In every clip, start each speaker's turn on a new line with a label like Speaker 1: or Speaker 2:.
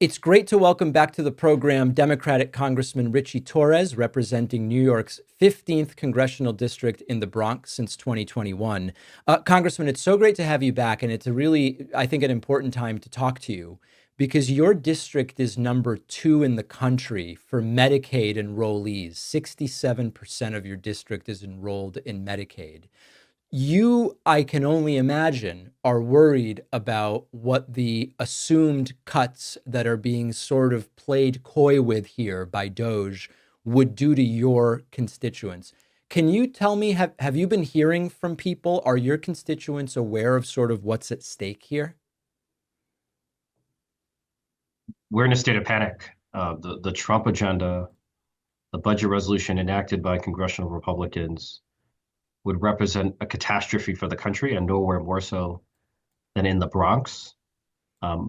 Speaker 1: It's great to welcome back to the program Democratic Congressman Ritchie Torres, representing New York's 15th congressional district in the Bronx since 2021. Congressman, it's so great to have you back, and it's a really, I think, an important time to talk to you because your district is number two in the country for Medicaid enrollees. 67% of your district is enrolled in Medicaid. You, I can only imagine, are worried about what the assumed cuts that are being sort of played coy with here by Doge would do to your constituents. Can you tell me, have you been hearing from people? Are your constituents aware of sort of what's at stake here?
Speaker 2: We're in a state of panic. The Trump agenda, the budget resolution enacted by congressional Republicans, would represent a catastrophe for the country, and nowhere more so than in the Bronx.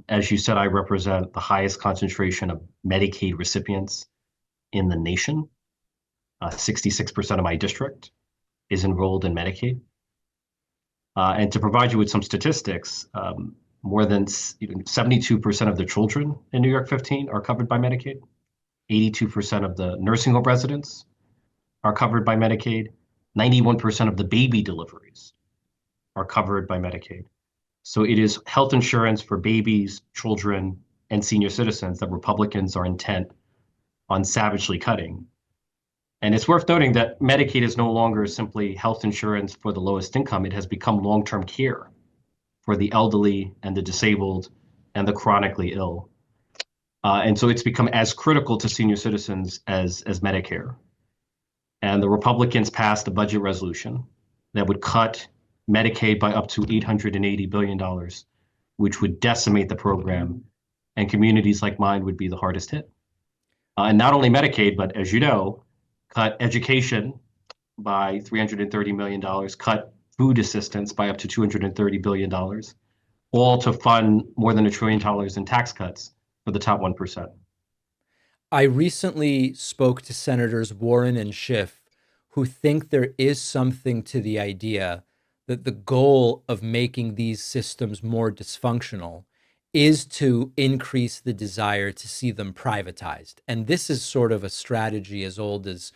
Speaker 2: As you said, I represent the highest concentration of Medicaid recipients in the nation. 66% of my district is enrolled in Medicaid. And to provide you with some statistics, more than 72% of the children in New York 15 are covered by Medicaid. 82% of the nursing home residents are covered by Medicaid. 91% of the baby deliveries are covered by Medicaid. So it is health insurance for babies, children, and senior citizens that Republicans are intent on savagely cutting. And it's worth noting that Medicaid is no longer simply health insurance for the lowest income. It has become long-term care for the elderly and the disabled and the chronically ill. And so it's become as critical to senior citizens as Medicare. And the Republicans passed a budget resolution that would cut Medicaid by up to $880 billion, which would decimate the program, and communities like mine would be the hardest hit. And not only Medicaid, but as you know, cut education by $330 million, cut food assistance by up to $230 billion, all to fund more than $1 trillion in tax cuts for the top 1%.
Speaker 1: I recently spoke to Senators Warren and Schiff, who think there is something to the idea that the goal of making these systems more dysfunctional is to increase the desire to see them privatized. And this is sort of a strategy as old as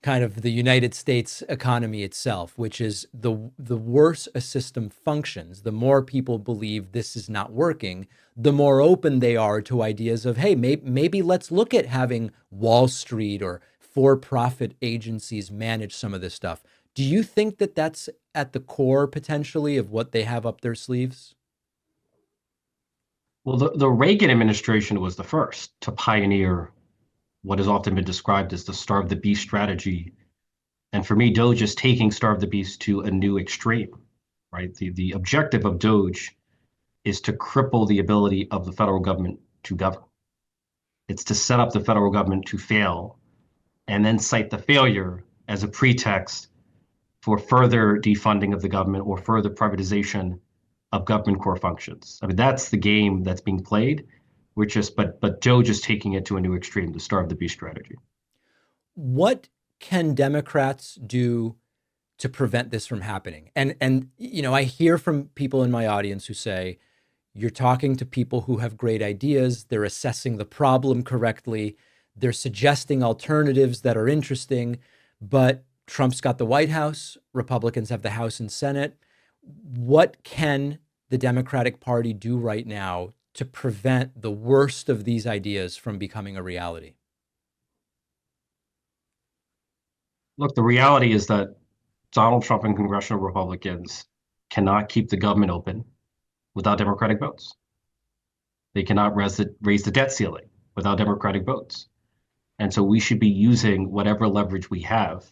Speaker 1: kind of the United States economy itself, which is the worse a system functions, the more people believe this is not working, the more open they are to ideas of, hey, maybe let's look at having Wall Street or for-profit agencies manage some of this stuff. Do you think that that's at the core potentially of what they have up their sleeves?
Speaker 2: Well, the Reagan administration was the first to pioneer what has often been described as the starve the beast strategy. And for me, Doge is taking starve the beast to a new extreme, right? The objective of Doge is to cripple the ability of the federal government to govern. It's to set up the federal government to fail and then cite the failure as a pretext for further defunding of the government or further privatization of government core functions. I mean, that's the game that's being played. But Doge is taking it to a new extreme, the starve the beast strategy.
Speaker 1: What can Democrats do to prevent this from happening? And I hear from people in my audience who say, you're talking to people who have great ideas, they're assessing the problem correctly, they're suggesting alternatives that are interesting, but Trump's got the White House, Republicans have the House and Senate. What can the Democratic Party do right now to prevent the worst of these ideas from becoming a reality?
Speaker 2: Look, the reality is that Donald Trump and congressional Republicans cannot keep the government open without Democratic votes. They cannot raise the debt ceiling without Democratic votes. And so we should be using whatever leverage we have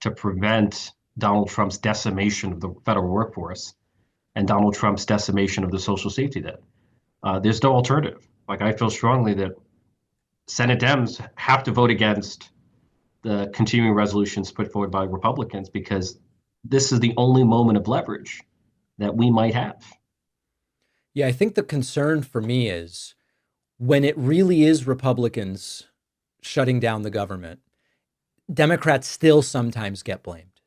Speaker 2: to prevent Donald Trump's decimation of the federal workforce and Donald Trump's decimation of the social safety net. There's no alternative. Like, I feel strongly that Senate Dems have to vote against the continuing resolutions put forward by Republicans because this is the only moment of leverage that we might have.
Speaker 1: Yeah, I think the concern for me is when it really is Republicans shutting down the government, Democrats still sometimes get blamed.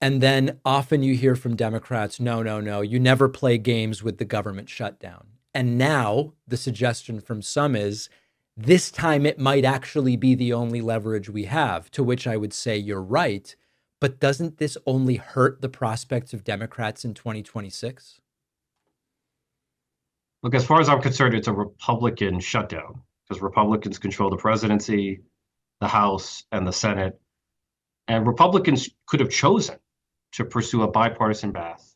Speaker 1: And then often you hear from Democrats, no, no, no, you never play games with the government shutdown. And now the suggestion from some is this time it might actually be the only leverage we have, to which I would say you're right. But doesn't this only hurt the prospects of Democrats in 2026?
Speaker 2: Look, as far as I'm concerned, it's a Republican shutdown because Republicans control the presidency, the House, and the Senate. And Republicans could have chosen to pursue a bipartisan path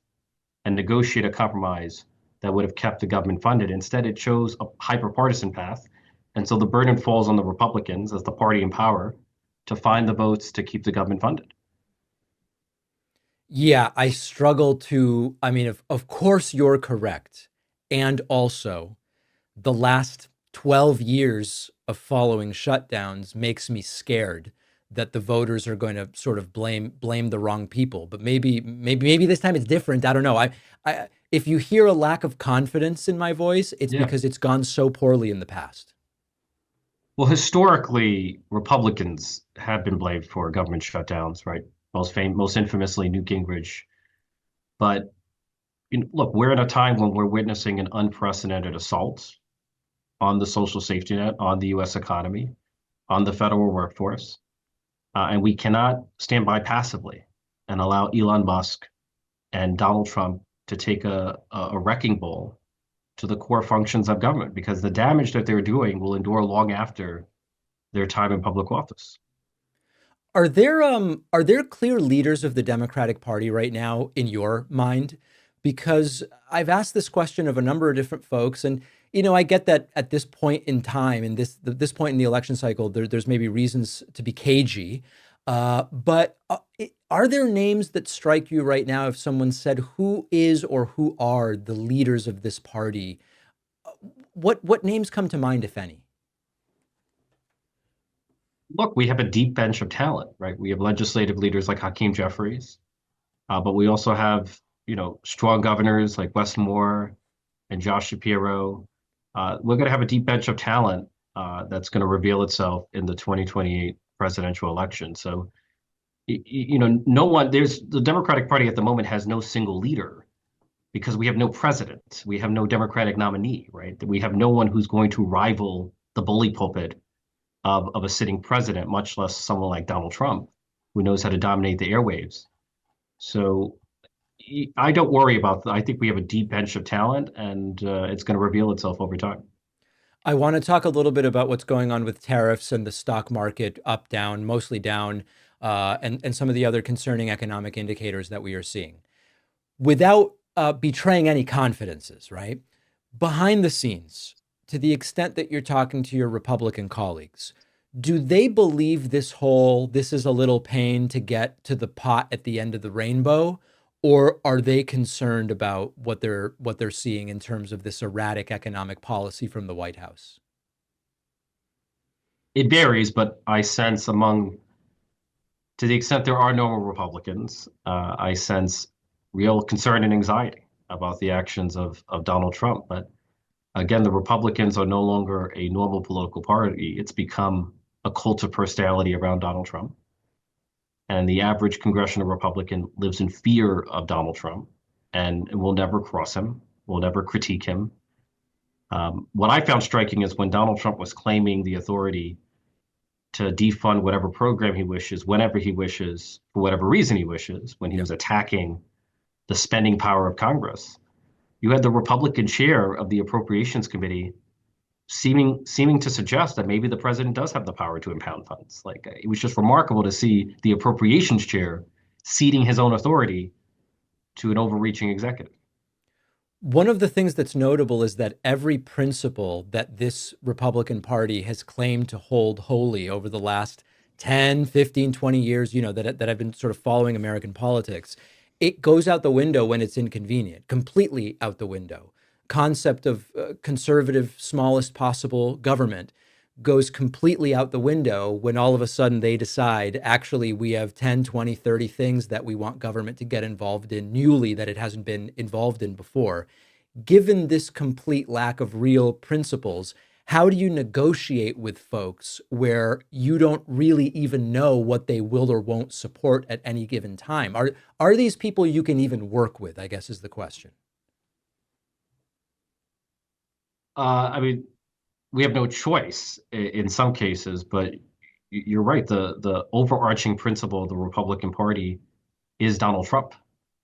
Speaker 2: and negotiate a compromise that would have kept the government funded. Instead, it chose a hyperpartisan path. And so the burden falls on the Republicans as the party in power to find the votes to keep the government funded.
Speaker 1: Yeah, I struggle to. I mean, of course, you're correct. And also, the last 12 years of following shutdowns makes me scared that the voters are going to sort of blame the wrong people. But maybe this time it's different. I don't know. I if you hear a lack of confidence in my voice, it's
Speaker 2: Yeah.
Speaker 1: because it's gone so poorly in the past.
Speaker 2: Well, historically, Republicans have been blamed for government shutdowns, right? Most infamously, Newt Gingrich. But look, we're in a time when we're witnessing an unprecedented assault on the social safety net, on the U.S. economy, on the federal workforce. And we cannot stand by passively and allow Elon Musk and Donald Trump to take a wrecking ball to the core functions of government because the damage that they're doing will endure long after their time in public office.
Speaker 1: Are there clear leaders of the Democratic Party right now in your mind? Because I've asked this question of a number of different folks, and I get that at this point in time, in this point in the election cycle, there's maybe reasons to be cagey. But are there names that strike you right now? If someone said who is or who are the leaders of this party, what names come to mind, if any?
Speaker 2: Look, we have a deep bench of talent, right? We have legislative leaders like Hakeem Jeffries, but we also have, strong governors like Wes Moore and Josh Shapiro. We're going to have a deep bench of talent that's going to reveal itself in the 2028 presidential election. So, no one, there's the Democratic Party at the moment has no single leader because we have no president. We have no Democratic nominee, right? We have no one who's going to rival the bully pulpit of a sitting president, much less someone like Donald Trump, who knows how to dominate the airwaves. So I don't worry about that. I think we have a deep bench of talent, and it's going to reveal itself over time.
Speaker 1: I want to talk a little bit about what's going on with tariffs and the stock market up, down, mostly down, and some of the other concerning economic indicators that we are seeing. Without betraying any confidences, right? Behind the scenes, to the extent that you're talking to your Republican colleagues, do they believe this is a little pain to get to the pot at the end of the rainbow? Or are they concerned about what they're seeing in terms of this erratic economic policy from the White House?
Speaker 2: It varies, but I sense to the extent there are normal Republicans, I sense real concern and anxiety about the actions of Donald Trump. But again, the Republicans are no longer a normal political party. It's become a cult of personality around Donald Trump. And the average congressional Republican lives in fear of Donald Trump and will never cross him, will never critique him. What I found striking is when Donald Trump was claiming the authority to defund whatever program he wishes, whenever he wishes, for whatever reason he wishes, when he was attacking the spending power of Congress, you had the Republican chair of the Appropriations Committee seeming to suggest that maybe the president does have the power to impound funds. Like it was just remarkable to see the Appropriations chair ceding his own authority to an overreaching executive.
Speaker 1: One of the things that's notable is that every principle that this Republican Party has claimed to hold holy over the last 10, 15, 20 years, that I've been sort of following American politics, it goes out the window when it's inconvenient, completely out the window. Concept of conservative, smallest possible government goes completely out the window when all of a sudden they decide, actually, we have 10, 20, 30 things that we want government to get involved in newly that it hasn't been involved in before. Given this complete lack of real principles, how do you negotiate with folks where you don't really even know what they will or won't support at any given time? Are these people you can even work with, I guess is the question.
Speaker 2: I mean, we have no choice in some cases, but you're right. The overarching principle of the Republican Party is Donald Trump.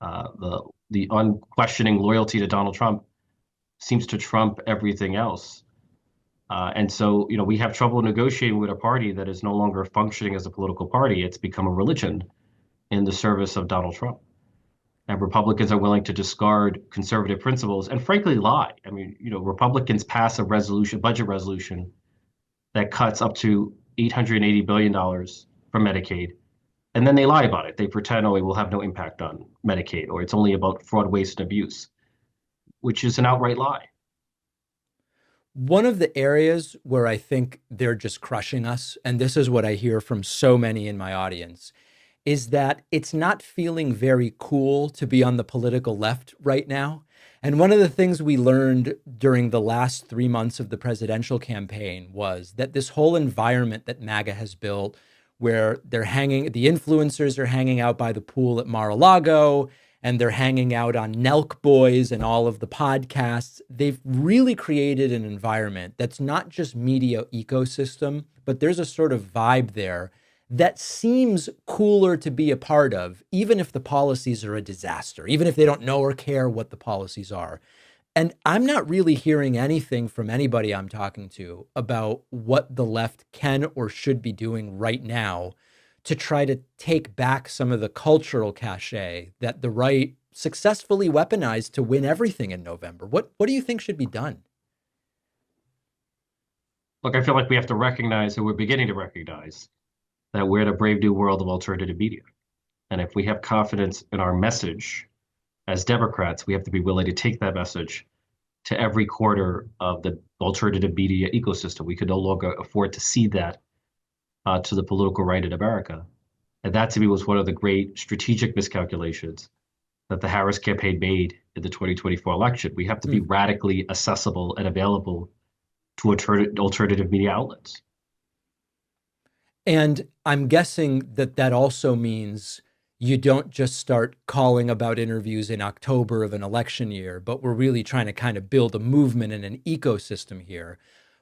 Speaker 2: The unquestioning loyalty to Donald Trump seems to trump everything else. And so, we have trouble negotiating with a party that is no longer functioning as a political party. It's become a religion in the service of Donald Trump. And Republicans are willing to discard conservative principles and frankly lie. I mean, Republicans pass a resolution, budget resolution that cuts up to $880 billion from Medicaid. And then they lie about it. They pretend, oh, it will have no impact on Medicaid, or it's only about fraud, waste, and abuse, which is an outright lie.
Speaker 1: One of the areas where I think they're just crushing us, and this is what I hear from so many in my audience, is that it's not feeling very cool to be on the political left right now. And one of the things we learned during the last 3 months of the presidential campaign was that this whole environment that MAGA has built, where the influencers are hanging out by the pool at Mar-a-Lago, and they're hanging out on Nelk Boys and all of the podcasts. They've really created an environment that's not just media ecosystem, but there's a sort of vibe there that seems cooler to be a part of, even if the policies are a disaster, even if they don't know or care what the policies are. And I'm not really hearing anything from anybody I'm talking to about what the left can or should be doing right now to try to take back some of the cultural cachet that the right successfully weaponized to win everything in November. What do you think should be done?
Speaker 2: Look, I feel like we have to recognize, and we're beginning to recognize, that we're in a brave new world of alternative media. And if we have confidence in our message as Democrats, we have to be willing to take that message to every quarter of the alternative media ecosystem. We could no longer afford to cede that to the political right in America. And that to me was one of the great strategic miscalculations that the Harris campaign made in the 2024 election. We have to be radically accessible and available to alternative media outlets.
Speaker 1: And I'm guessing that that also means you don't just start calling about interviews in October of an election year, but we're really trying to kind of build a movement and an ecosystem here.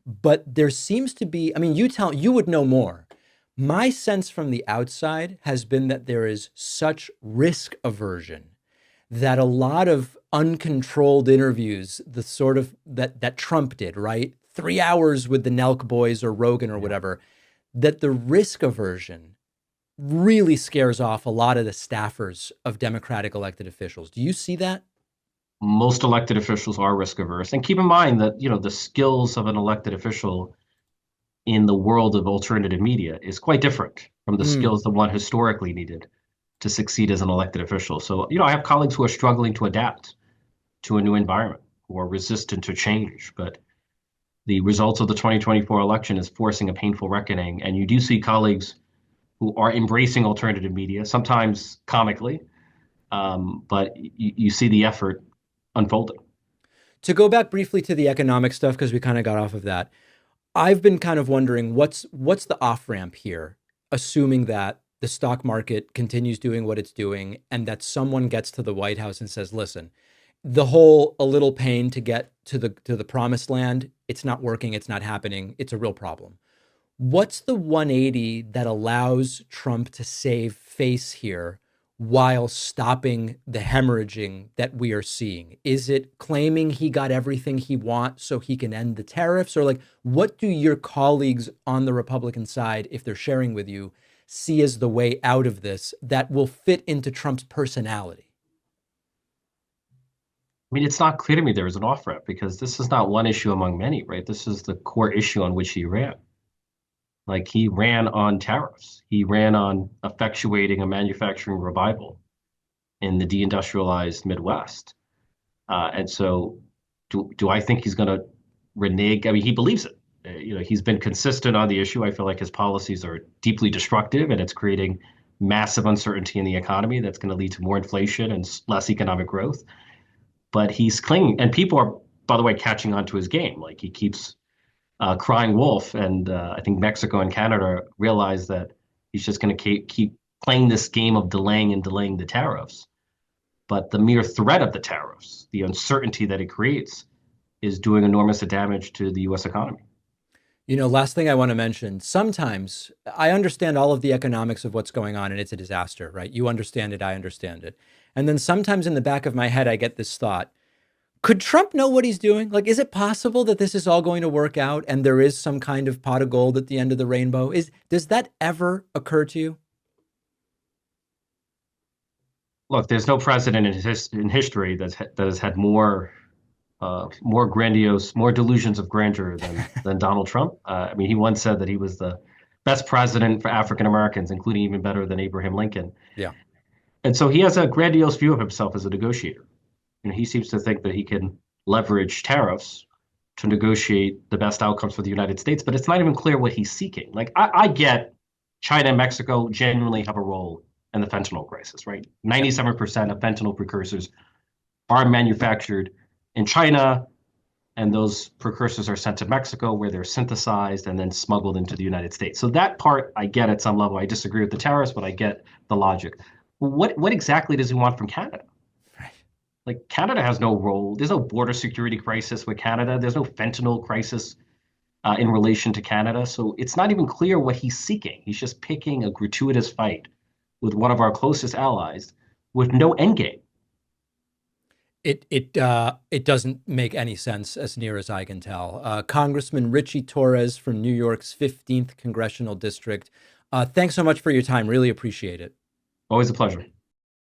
Speaker 1: But there seems to be, I mean, you would know more. My sense from the outside has been that there is such risk aversion that a lot of uncontrolled interviews, the sort of that Trump did, right? 3 hours with the Nelk Boys or Rogan or whatever, that the risk aversion really scares off a lot of the staffers of Democratic elected officials. Do you see that?
Speaker 2: Most elected officials are risk averse. And keep in mind that, the skills of an elected official in the world of alternative media is quite different from the skills that one historically needed to succeed as an elected official. So, I have colleagues who are struggling to adapt to a new environment, who are resistant to change. But the results of the 2024 election is forcing a painful reckoning. And you do see colleagues who are embracing alternative media, sometimes comically, but you see the effort unfolding.
Speaker 1: To go back briefly to the economic stuff, because we kind of got off of that, I've been kind of wondering what's the off-ramp here, assuming that the stock market continues doing what it's doing and that someone gets to the White House and says, listen, the whole a little pain to get to the promised land, it's not working, it's not happening, it's a real problem. What's the 180 that allows Trump to save face here while stopping the hemorrhaging that we are seeing? Is it claiming he got everything he wants so he can end the tariffs? Or what do your colleagues on the Republican side, if they're sharing with you, see as the way out of this that will fit into Trump's personality?
Speaker 2: I mean, it's not clear to me there is an off-ramp because this is not one issue among many, right? This is the core issue on which he ran. Like he ran on tariffs. He ran on effectuating a manufacturing revival in the deindustrialized Midwest. And so do I think he's going to renege? I mean, he believes it. He's been consistent on the issue. I feel like his policies are deeply destructive and it's creating massive uncertainty in the economy that's going to lead to more inflation and less economic growth. But he's clinging, and people are, by the way, catching on to his game. Like he keeps crying wolf, and I think Mexico and Canada realize that he's just going to keep playing this game of delaying and delaying the tariffs. But the mere threat of the tariffs, the uncertainty that it creates, is doing enormous damage to the U.S. economy.
Speaker 1: You know, last thing I want to mention, sometimes I understand all of the economics of what's going on and it's a disaster, right? You understand it, I understand it. And then sometimes in the back of my head, I get this thought, could Trump know what he's doing? Like, is it possible that this is all going to work out and there is some kind of pot of gold at the end of the rainbow? Does that ever occur to you?
Speaker 2: Look, there's no president in history that has had more grandiose, more delusions of grandeur than Donald Trump. I mean, he once said that he was the best president for African Americans, including even better than Abraham Lincoln.
Speaker 1: Yeah.
Speaker 2: And so he has a grandiose view of himself as a negotiator. You know, he seems to think that he can leverage tariffs to negotiate the best outcomes for the United States, but it's not even clear what he's seeking. Like, I get China and Mexico genuinely have a role in the fentanyl crisis, right?
Speaker 1: Yeah.
Speaker 2: 97% of fentanyl precursors are manufactured in China, and those precursors are sent to Mexico where they're synthesized and then smuggled into the United States. So that part I get at some level. I disagree with the tariffs, but I get the logic. What exactly does he want from Canada?
Speaker 1: Right.
Speaker 2: Like, Canada has no role. There's no border security crisis with Canada. There's no fentanyl crisis in relation to Canada. So it's not even clear what he's seeking. He's just picking a gratuitous fight with one of our closest allies with no end game.
Speaker 1: It doesn't make any sense as near as I can tell. Congressman Ritchie Torres from New York's 15th congressional district. Thanks so much for your time. Really appreciate it.
Speaker 2: Always a pleasure.